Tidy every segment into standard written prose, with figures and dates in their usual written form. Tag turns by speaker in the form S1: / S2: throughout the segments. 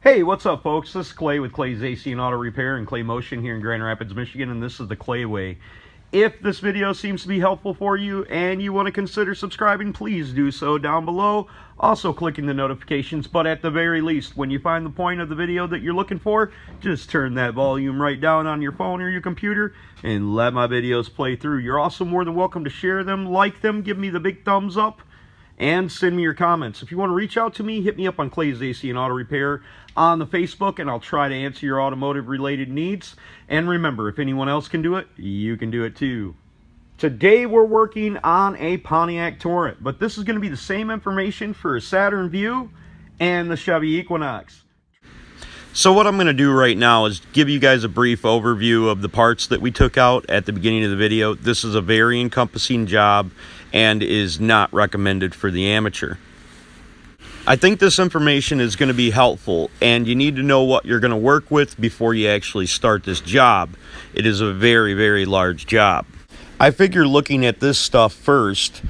S1: Hey, what's up, folks? This is Clay with Clay's AC and Auto Repair and Clay Motion here in Grand Rapids, Michigan, and this is the Clay Way. If this video seems to be helpful for you and you want to consider subscribing, please do so down below. Also clicking the notifications, but at the very least, when you find the point of the video that you're looking for, just turn that volume right down on your phone or your computer and let my videos play through. You're also more than welcome to share them, like them, give me the big thumbs up, and send me your comments. If you want to reach out to me, hit me up on Clay's AC and Auto Repair on the Facebook, and I'll try to answer your automotive related needs. And remember, if anyone else can do it, you can do it too. Today we're working on a Pontiac Torrent, but this is going to be the same information for a Saturn Vue and the Chevy Equinox. So what I'm going to do right now is give you guys a brief overview of the parts that we took out at the beginning of the video. This is a very encompassing job and is not recommended for the amateur. I think this information is going to be helpful, and you need to know what you're going to work with before you actually start this job. It is a very, very large job. I figure looking at this stuff first,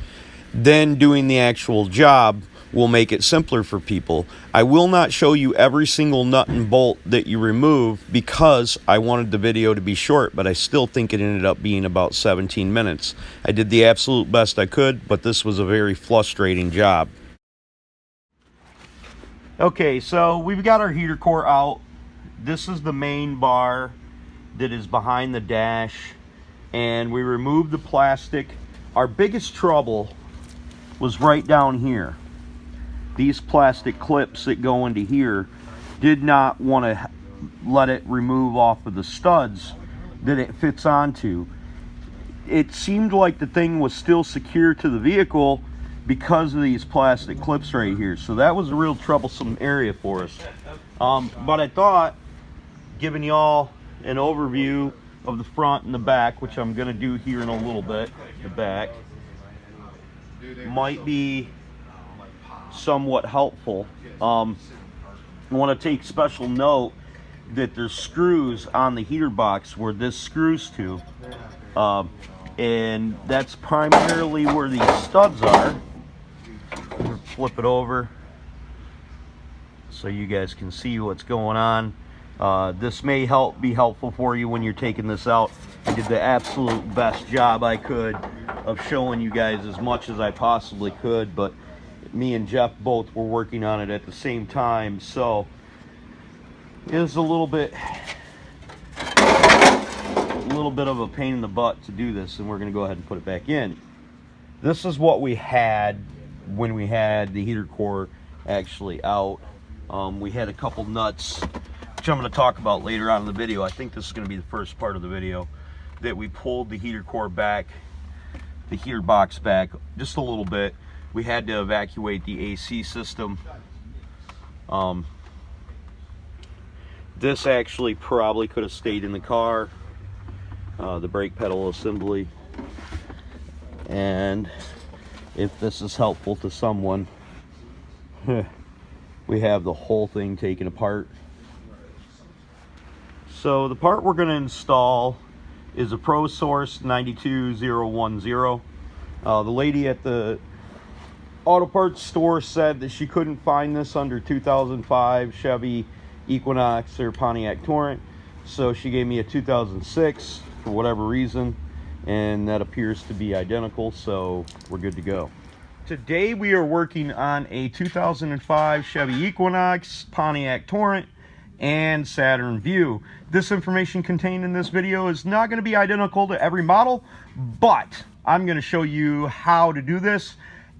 S1: then doing the actual job will make it simpler for people. I will not show you every single nut and bolt that you remove because I wanted the video to be short, but I still think it ended up being about 17 minutes. I did the absolute best I could, but this was a very frustrating job. Okay, so we've got our heater core out. This is the main bar that is behind the dash, and we removed the plastic. Our biggest trouble was right down here. These plastic clips that go into here did not want to let it remove off of the studs that it fits onto. It seemed like the thing was still secure to the vehicle because of these plastic clips right here. So that was a real troublesome area for us. But I thought, giving y'all an overview of the front and the back, which I'm going to do here in a little bit, the back, might be somewhat helpful. I want to take special note that there's screws on the heater box where this screws to, and that's primarily where these studs are. Flip it over so you guys can see what's going on. This may be helpful for you when you're taking this out. I did the absolute best job I could of showing you guys as much as I possibly could, but me and Jeff both were working on it at the same time, so it was a little bit of a pain in the butt to do this, and we're going to go ahead and put it back in. This is what we had when we had the heater core actually out. We had a couple nuts, which I'm going to talk about later on in the video. I think this is going to be the first part of the video, that we pulled the heater core back, the heater box back just a little bit. We had to evacuate the AC system. This actually probably could have stayed in the car, the brake pedal assembly. And if this is helpful to someone, we have the whole thing taken apart. So the part we're going to install is a ProSource 92010. The lady at the auto parts store said that she couldn't find this under 2005 Chevy Equinox or Pontiac Torrent, so she gave me a 2006 for whatever reason, and that appears to be identical, so we're good to go. Today we are working on a 2005 Chevy Equinox, Pontiac Torrent, and Saturn Vue. This information contained in this video is not going to be identical to every model, but I'm going to show you how to do this,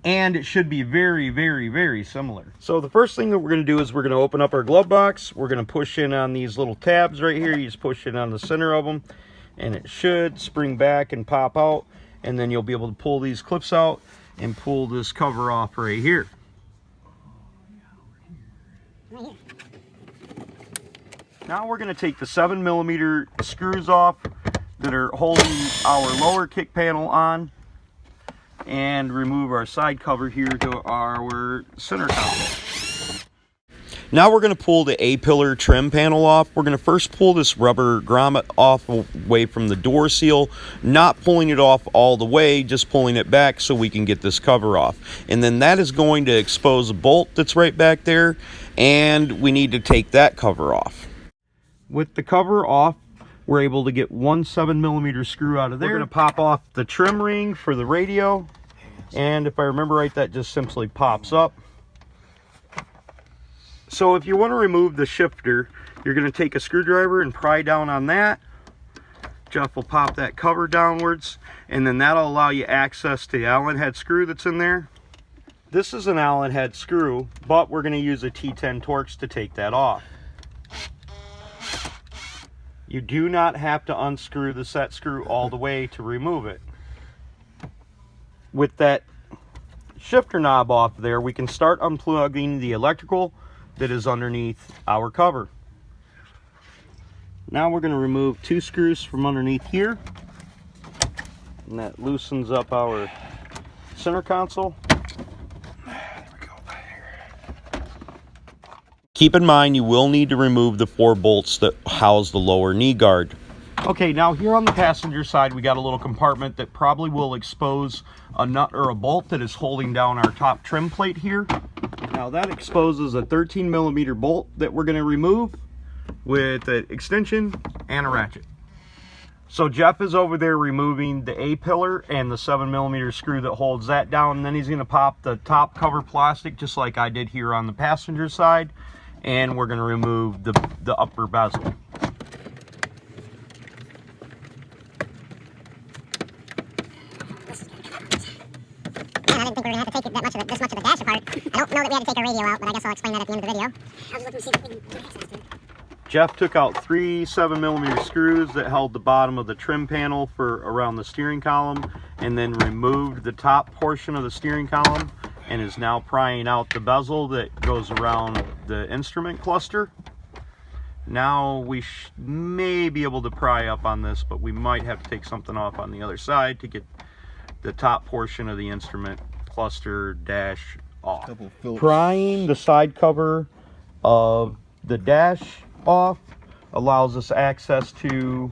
S1: and it should be very, very, very similar. So the first thing that we're going to do is we're going to open up our glove box. We're going to push in on these little tabs right here. You just push in on the center of them, and it should spring back and pop out, and then you'll be able to pull these clips out and pull this cover off right here. Now we're going to take the 7mm screws off that are holding our lower kick panel on, and remove our side cover here to our center console. Now we're going to pull the A-pillar trim panel off. We're going to first pull this rubber grommet off away from the door seal, not pulling it off all the way, just pulling it back so we can get this cover off. And then that is going to expose a bolt that's right back there, and we need to take that cover off. With the cover off, we're able to get one 7mm screw out of there. We're going to pop off the trim ring for the radio, and if I remember right, that just simply pops up. So if you want to remove the shifter, you're going to take a screwdriver and pry down on that. Jeff will pop that cover downwards, and then that'll allow you access to the Allen head screw that's in there. This is an Allen head screw, but we're going to use a T10 Torx to take that off. You do not have to unscrew the set screw all the way to remove it. With that shifter knob off there, we can start unplugging the electrical that is underneath our cover. Now we're going to remove 2 screws from underneath here, and that loosens up our center console. There we go. Keep in mind, you will need to remove the 4 bolts that house the lower knee guard. Okay, now here on the passenger side, we got a little compartment that probably will expose a nut or a bolt that is holding down our top trim plate here. Now that exposes a 13mm bolt that we're going to remove with an extension and a ratchet. So Jeff is over there removing the A-pillar and the 7mm screw that holds that down, and then he's going to pop the top cover plastic just like I did here on the passenger side, and we're going to remove the upper bezel.
S2: I didn't think we were going to have to take this much of the dash apart. I don't know that we had to take a radio out, but I guess I'll explain that at the end of the video. I was looking to see if we can do it faster.
S1: Jeff took out 3 7mm screws that held the bottom of the trim panel for around the steering column, and then removed the top portion of the steering column, and is now prying out the bezel that goes around the instrument cluster. Now we may be able to pry up on this, but we might have to take something off on the other side to get the top portion of the instrument cluster dash off. Prying the side cover of the dash off allows us access to,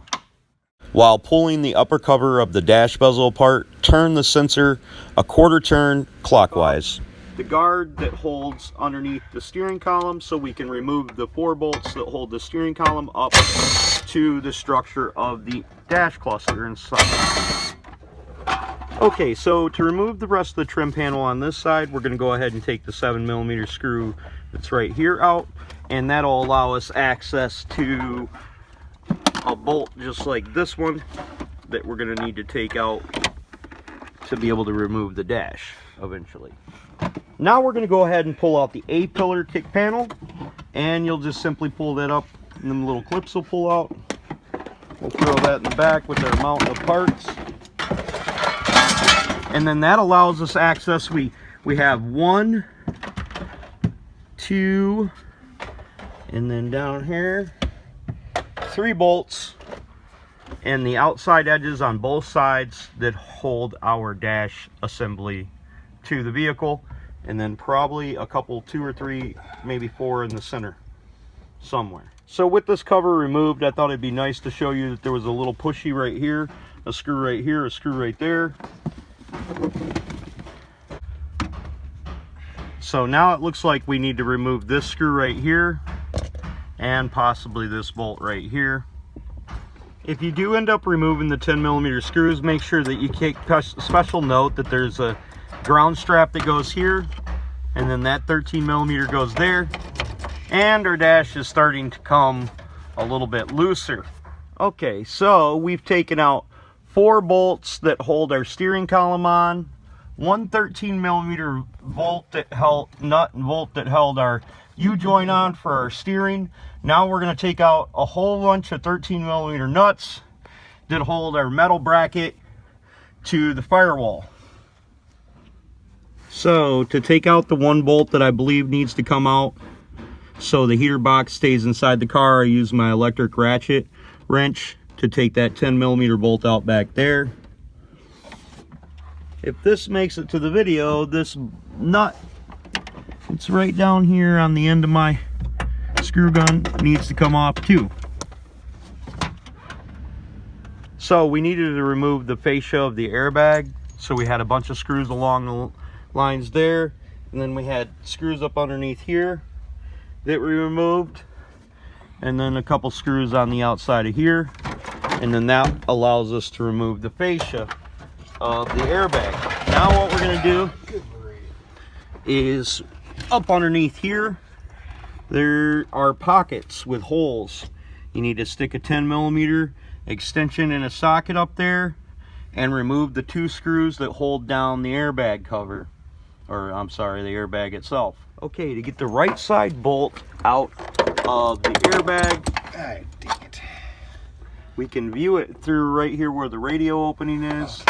S1: while pulling the upper cover of the dash bezel apart, turn the sensor a 1/4 turn clockwise. The guard that holds underneath the steering column, so we can remove the 4 bolts that hold the steering column up to the structure of the dash cluster inside. Okay, so to remove the rest of the trim panel on this side, we're going to go ahead and take the 7mm screw that's right here out, and that'll allow us access to a bolt just like this one that we're going to need to take out to be able to remove the dash eventually. Now we're going to go ahead and pull out the A-pillar kick panel, and you'll just simply pull that up, and them little clips will pull out. We'll throw that in the back with our mountain of parts. And then that allows us access. We have 1, 2, and then down here 3 bolts, and the outside edges on both sides that hold our dash assembly to the vehicle, and then probably a couple, 2 or 3, maybe 4 in the center somewhere. So with this cover removed, I thought it'd be nice to show you that there was a little pushy right here, a screw right here, a screw right there. So now it looks like we need to remove this screw right here and possibly this bolt right here. If you do end up removing the 10mm screws, make sure that you take special note that there's a ground strap that goes here, and then that 13mm goes there, and our dash is starting to come a little bit looser. Okay, so we've taken out 4 bolts that hold our steering column on, 1 13mm bolt that held nut and bolt that held our U-joint on for our steering. Now we're going to take out a whole bunch of 13mm nuts that hold our metal bracket to the firewall. So to take out the 1 bolt that I believe needs to come out so the heater box stays inside the car, I use my electric ratchet wrench to take that 10mm bolt out back there. If this makes it to the video, this nut, it's right down here on the end of my screw gun needs to come off too. So we needed to remove the fascia of the airbag. So we had a bunch of screws along the lines there. And then we had screws up underneath here that we removed. And then a couple screws on the outside of here. And then that allows us to remove the fascia of the airbag. Now what we're gonna do is up underneath here, there are pockets with holes. You need to stick a 10mm extension in a socket up there and remove the 2 screws that hold down the airbag cover, or I'm sorry, the airbag itself. Okay, to get the right side bolt out of the airbag, we can view it through right here where the radio opening is,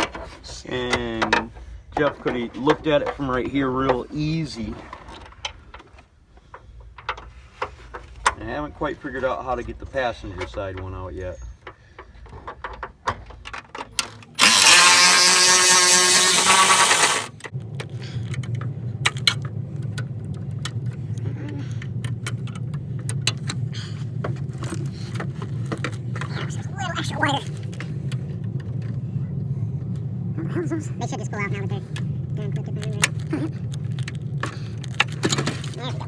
S1: and Jeff could have looked at it from right here real easy. I haven't quite figured out how to get the passenger side one out yet.
S2: Extra wire. They should just pull out now that they're done clipped behind there. There we go.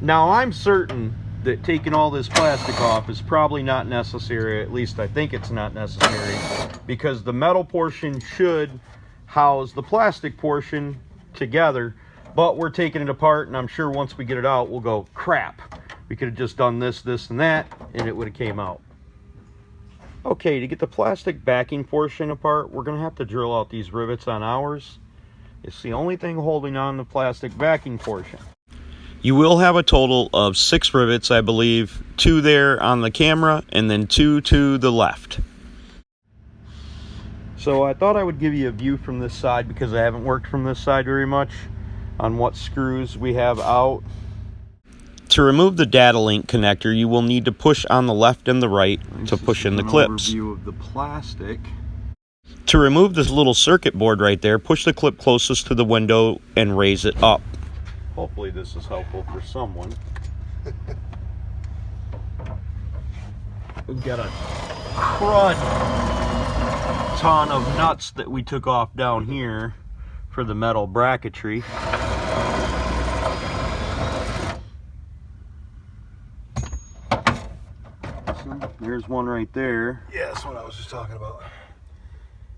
S1: Now I'm certain that taking all this plastic off is probably not necessary. At least I think it's not necessary, because the metal portion should house the plastic portion together. But we're taking it apart, and I'm sure once we get it out, we'll go, crap, we could have just done this, this, and that, and it would have came out. Okay, to get the plastic backing portion apart, we're going to have to drill out these rivets on ours. It's the only thing holding on the plastic backing portion. You will have a total of 6 rivets, I believe. 2 there on the camera, and then 2 to the left. So I thought I would give you a view from this side, because I haven't worked from this side very much, on what screws we have out. To remove the data link connector, you will need to push on the left and the right to push in the clips. Overview of the plastic. To remove this little circuit board right there, push the clip closest to the window and raise it up. Hopefully this is helpful for someone. We've got a crud ton of nuts that we took off down here for the metal bracketry. There's one right there.
S3: Yeah, that's what I was just talking about.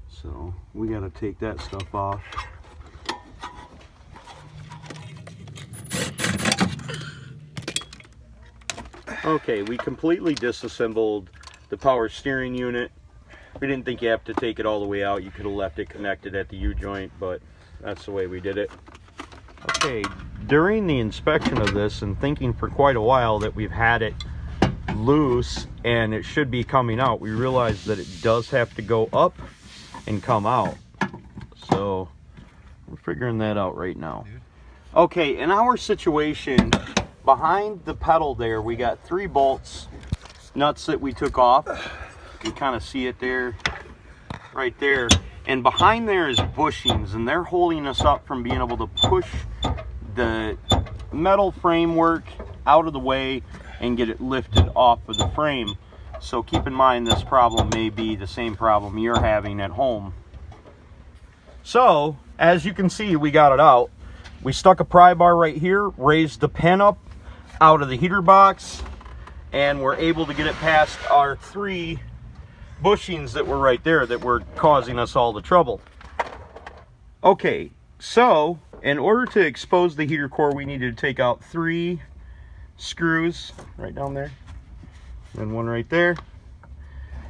S1: So we got to take that stuff off. Okay, we completely disassembled the power steering unit. We didn't think you have to take it all the way out. You could have left it connected at the U-joint, but that's the way we did it. Okay, during the inspection of this and thinking for quite a while that we've had it loose and it should be coming out, we realized that it does have to go up and come out. So we're figuring that out right now. Okay, in our situation, behind the pedal there, we got 3 bolts, nuts that we took off. You can kind of see it there, right there. And behind there is bushings, and they're holding us up from being able to push the metal framework out of the way and get it lifted off of the frame. So keep in mind, this problem may be the same problem you're having at home. So as you can see, we got it out. We stuck a pry bar right here, raised the pin up out of the heater box, and we're able to get it past our 3 bushings that were right there that were causing us all the trouble. Okay, so in order to expose the heater core, we needed to take out 3 screws right down there, and 1 right there,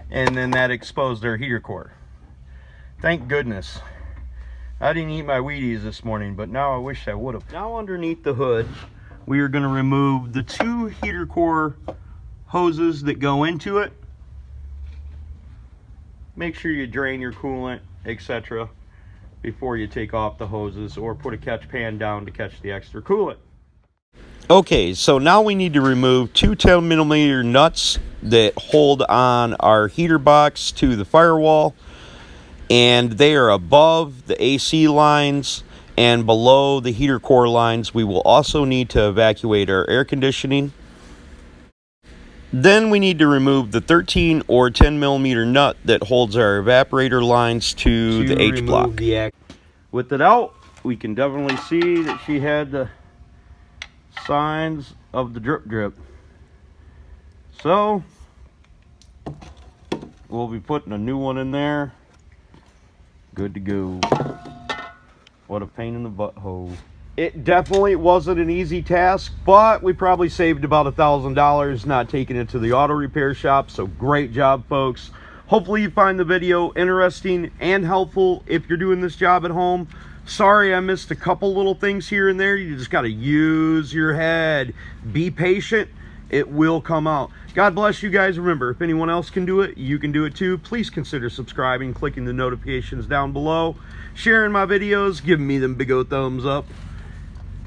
S1: and then that exposed our heater core. Thank goodness. I didn't eat my Wheaties this morning, but now I wish I would have. Now underneath the hood, we are going to remove the 2 heater core hoses that go into it. Make sure you drain your coolant, etc. before you take off the hoses, or put a catch pan down to catch the extra coolant. Okay, so now we need to remove 2 10mm nuts that hold on our heater box to the firewall, and they are above the AC lines and below the heater core lines. We will also need to evacuate our air conditioning. Then we need to remove the 13 or 10 millimeter nut that holds our evaporator lines to the H block. With it out, we can definitely see that she had the signs of the drip. So we'll be putting a new one in there. Good to go. What a pain in the butthole. It definitely wasn't an easy task, but we probably saved about $1,000 not taking it to the auto repair shop. So great job, folks. Hopefully you find the video interesting and helpful if you're doing this job at home. Sorry I missed a couple little things here and there. You just got to use your head. Be patient. It will come out. God bless you guys. Remember, if anyone else can do it, you can do it too. Please consider subscribing, clicking the notifications down below, sharing my videos, giving me them big old thumbs up,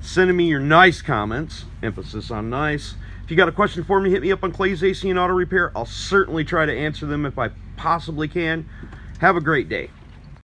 S1: sending me your nice comments, emphasis on nice. If you got a question for me, hit me up on Clay's AC and Auto Repair. I'll certainly try to answer them if I possibly can. Have a great day.